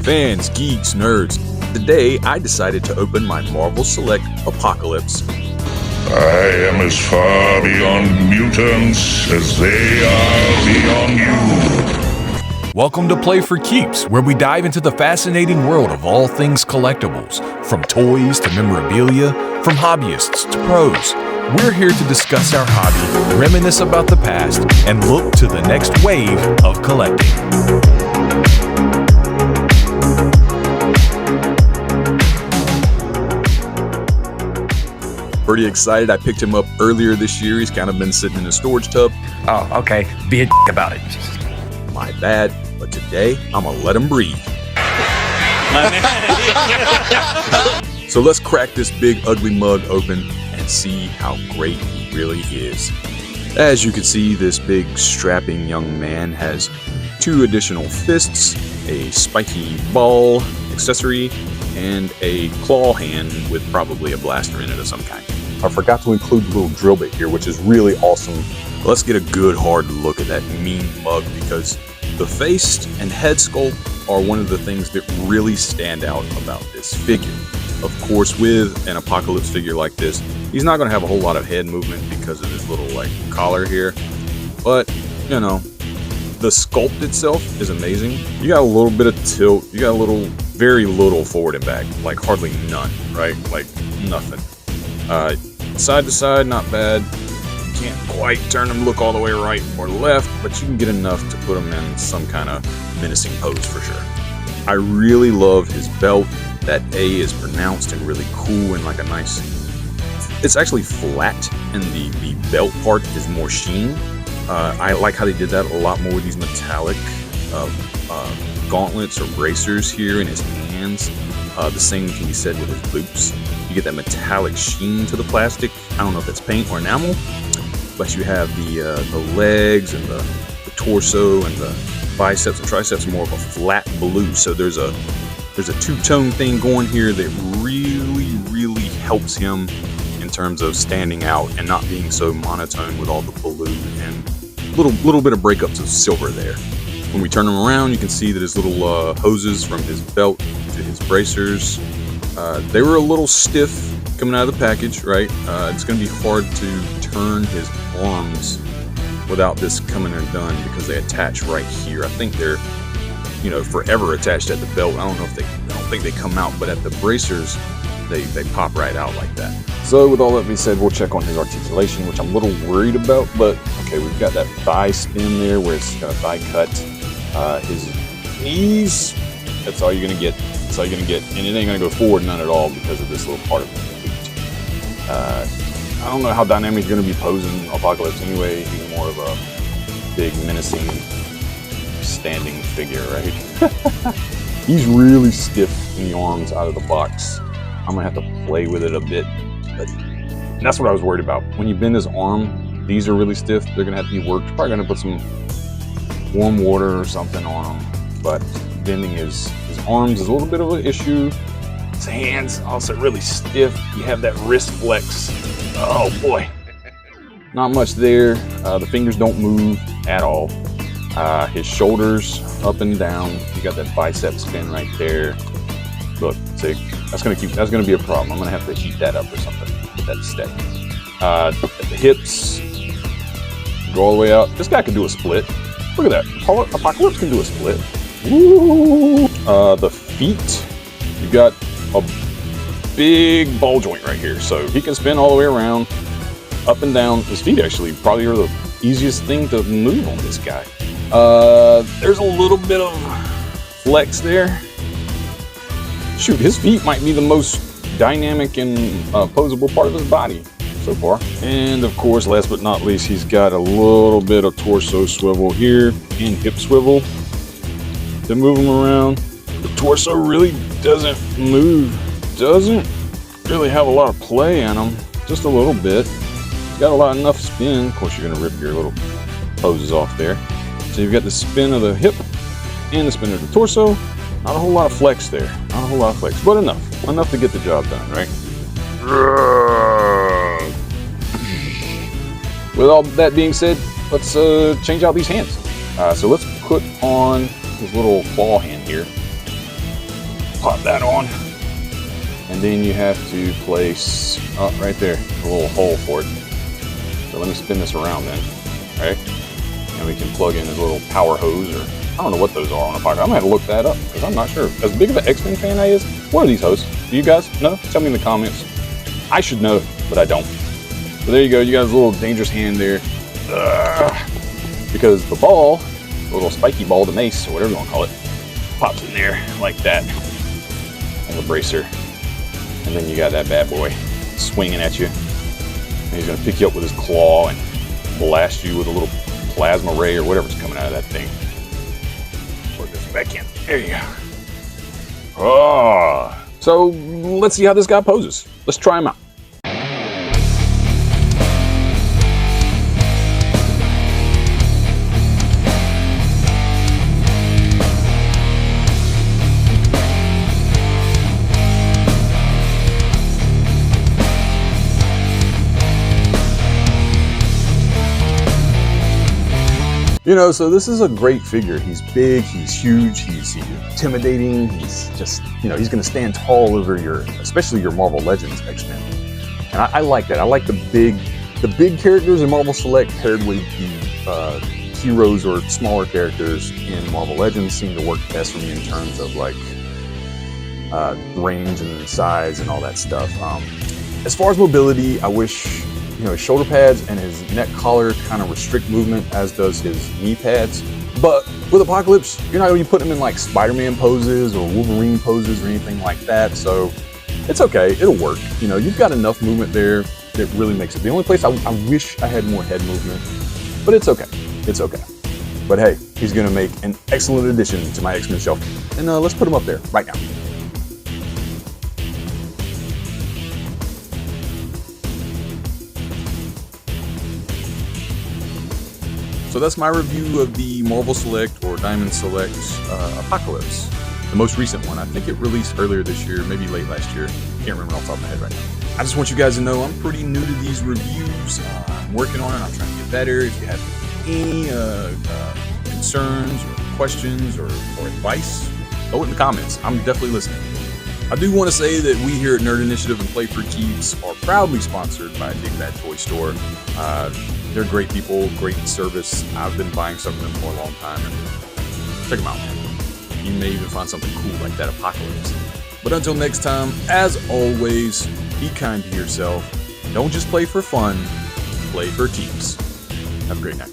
Fans, geeks, nerds. Today, I decided to open my Marvel Select Apocalypse. I am as far beyond mutants as they are beyond you. Welcome to Play4Keeps, where we dive into the fascinating world of all things collectibles, from toys to memorabilia, from hobbyists to pros. We're here to discuss our hobby, reminisce about the past, and look to the next wave of collecting. Pretty excited. I picked him up earlier this year. He's kind of been sitting in a storage tub. Oh, okay. Be a about it. My bad, but today I'm gonna let him breathe. So let's crack this big ugly mug open and see how great he really is. As you can see, this big strapping young man has 2 additional fists, a spiky ball accessory, and a claw hand with probably a blaster in it of some kind. I forgot to include the little drill bit here, which is really awesome. Let's get a good hard look at that mean mug, because the face and head sculpt are one of the things that really stand out about this figure. Of course, with an Apocalypse figure like this, he's not going to have a whole lot of head movement because of this little collar here, but you know, the sculpt itself is amazing. You got a little bit of tilt, you got very little forward and back, like hardly none, right? Like nothing. Side to side, not bad. You can't quite turn him look all the way right or left, but you can get enough to put him in some kind of menacing pose for sure. I really love his belt. That A is pronounced and really cool and like a nice, it's actually flat, and the belt part is more sheen. I like how they did that a lot more with these metallic gauntlets or bracers here in his hands. The same can be said with his boots. You get that metallic sheen to the plastic. I don't know if that's paint or enamel, but you have the legs and the torso and the biceps and triceps more of a flat blue. So there's a two-tone thing going here that really helps him in terms of standing out and not being so monotone with all the blue and little bit of breakups of silver there. When we turn him around, you can see that his little hoses from his belt to his bracers, they were a little stiff coming out of the package, right? It's going to be hard to turn his arms without this coming undone because they attach right here. I think they're, forever attached at the belt. I don't think they come out, but at the bracers, they pop right out like that. So with all that being said, we'll check on his articulation, which I'm a little worried about, but okay, we've got that thigh spin there where it's got a thigh cut. His knees, that's all you're gonna get. That's all you're gonna get, and it ain't gonna go forward none at all because of this little part of the boot. I don't know how dynamic he's gonna be posing Apocalypse anyway. He's more of a big menacing standing figure, right? He's really stiff in the arms out of the box. I'm gonna have to play with it a bit, but that's what I was worried about. When you bend his arm, these are really stiff. They're gonna have to be worked. Probably gonna put some warm water or something on them, but bending his arms is a little bit of an issue. His hands also really stiff. You have that wrist flex. Oh boy, not much there. The fingers don't move at all. His shoulders up and down. You got that bicep spin right there. Look, see, that's gonna be a problem. I'm gonna have to heat that up or something. Get that steady. At the hips, go all the way out. This guy can do a split. Look at that. Apocalypse can do a split. Woo! The feet, you got a big ball joint right here, so he can spin all the way around, up and down. His feet actually probably are the easiest thing to move on this guy. There's a little bit of flex there. Shoot, his feet might be the most dynamic and posable part of his body so far. And of course, last but not least, he's got a little bit of torso swivel here and hip swivel to move him around. The torso really doesn't move, doesn't really have a lot of play in him, just a little bit. He's got enough spin. Of course, you're gonna rip your little poses off there. So you've got the spin of the hip and the spin of the torso. Not a whole lot of flex there. Not a whole lot of flex, but enough to get the job done, right? With all that being said, let's change out these hands. So let's put on his little claw hand here. Pop that on. And then you have to place, oh, right there, a little hole for it. So let me spin this around then, right? And we can plug in this little power hose, or I don't know what those are on a pocket. I'm gonna have to look that up because I'm not sure. As big of an X-Men fan I is, what are these hoses? Do you guys know? Tell me in the comments. I should know, but I don't. So there you go. You got this little dangerous hand there. Because the ball, the little spiky ball, the mace, or whatever you want to call it, pops in there like that on the bracer. And then you got that bad boy swinging at you. And he's going to pick you up with his claw and blast you with a little plasma ray or whatever's coming out of that thing. Plug this back in. There you go. Oh. So let's see how this guy poses. Let's try him out. You know, so this is a great figure. He's big, he's huge, he's intimidating, he's just, you know, he's going to stand tall over especially your Marvel Legends X-Men. And I like that. I like the big characters in Marvel Select paired with the heroes or smaller characters in Marvel Legends seem to work best for me in terms of like range and size and all that stuff. As far as mobility, I wish, you know, his shoulder pads and his neck collar kind of restrict movement, as does his knee pads. But with Apocalypse, you're not going to be putting him in like Spider-Man poses or Wolverine poses or anything like that. So it's okay. It'll work. You know, you've got enough movement there that really makes it. The only place I wish I had more head movement, but it's okay. It's okay. But hey, he's going to make an excellent addition to my X-Men shelf. And let's put him up there right now. So that's my review of the Marvel Select or Diamond Select Apocalypse, the most recent one. I think it released earlier this year, maybe late last year. Can't remember off the top of my head right now. I just want you guys to know I'm pretty new to these reviews. I'm working on it. I'm trying to get better. If you have any concerns or questions or advice, throw it in the comments. I'm definitely listening. I do want to say that we here at Nerd Initiative and Play4Keeps are proudly sponsored by Big Bad Toy Store. They're great people, great service. I've been buying stuff from them for a long time. And check them out, man. You may even find something cool like that Apocalypse. But until next time, as always, be kind to yourself. Don't just play for fun, play for keeps. Have a great night.